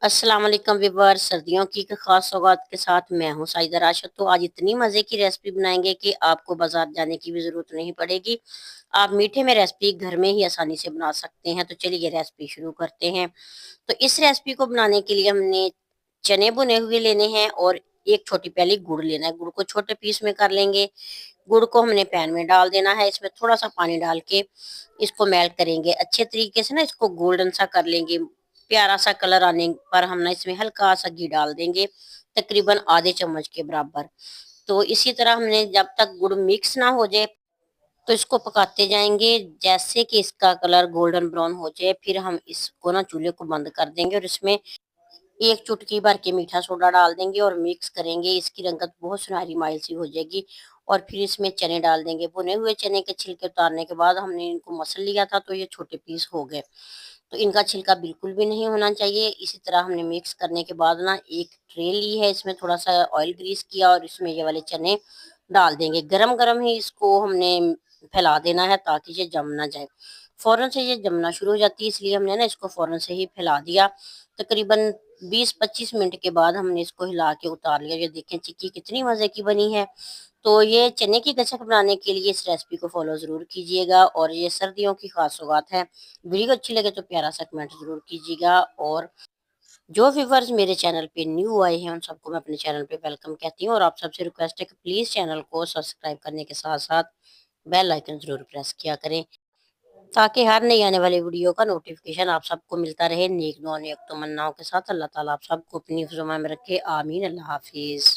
अस्सलाम वालेकुम व्यूअर्स। सर्दियों की एक खास सौगात के साथ मैं हूं साइदा राशिद। तो आज इतनी मज़े की रेसिपी बनाएंगे कि आपको बाजार जाने की भी ज़रूरत नहीं पड़ेगी। आप मीठे में रेसिपी घर में ही आसानी से बना सकते हैं। तो चलिए रेसिपी शुरू करते हैं। तो इस रेसिपी को बनाने के लिए हमने चने भुने हुए लेने हैं और एक छोटी प्याली गुड़ लेना है। गुड़ को छोटे पीस में कर लेंगे। गुड़ को हमने पैन में डाल देना है। इसमें थोड़ा सा पानी डाल के इसको मेल्ट करेंगे अच्छे तरीके से ना। इसको गोल्डन सा कर लेंगे। प्यारा सा कलर आने पर हम ना इसमें हल्का सा घी डाल देंगे, तकरीबन आधे चम्मच के बराबर। तो इसी तरह हमने जब तक गुड़ मिक्स ना हो जाए तो इसको पकाते जाएंगे। जैसे कि इसका कलर गोल्डन ब्राउन हो जाए फिर हम इसको ना चूल्हे को बंद कर देंगे और इसमें एक चुटकी भर के मीठा सोडा डाल देंगे और मिक्स करेंगे। इसकी रंगत बहुत सुनहरी माइल सी हो जाएगी। और फिर इसमें चने डाल देंगे। भुने हुए चने के छिलके उतारने के बाद हमने इनको मसल लिया था तो ये छोटे पीस हो गए। तो इनका छिलका बिल्कुल भी नहीं होना चाहिए। इसी तरह हमने मिक्स करने के बाद ना एक ट्रे ली है, इसमें थोड़ा सा ऑयल ग्रीस किया और इसमें ये वाले चने डाल देंगे। गरम गरम ही इसको हमने फैला देना है ताकि ये जम ना जाए। फौरन से ये जमना शुरू हो जाती है, इसलिए हमने ना इसको फौरन से ही फैला दिया। तकरीबन 20-25 मिनट के बाद हमने इसको हिला के उतार लिया। ये देखें चिक्की कितनी मज़े की बनी है। तो ये चने की गचक बनाने के लिए इस रेसिपी को फॉलो ज़रूर कीजिएगा और ये सर्दियों की खास सौगात है। वीडियो अच्छी लगे तो प्यारा सा कमेंट ज़रूर कीजिएगा। और जो व्यूवर्स मेरे चैनल पे न्यू आए हैं उन सबको मैं अपने चैनल पे वेलकम कहती हूँ। और आप सबसे रिक्वेस्ट है कि प्लीज़ चैनल को सब्सक्राइब करने के साथ साथ बेल आइकन ज़रूर प्रेस किया करें ताकि हर नई आने वाली वीडियो का नोटिफिकेशन आप सबको मिलता रहे। नेक दुआ नेक तमन्नाओं के साथ अल्लाह ताला आप सबको अपनी हिफ्ज़-ओ-मान में रखे। आमीन। अल्लाह हाफिज़।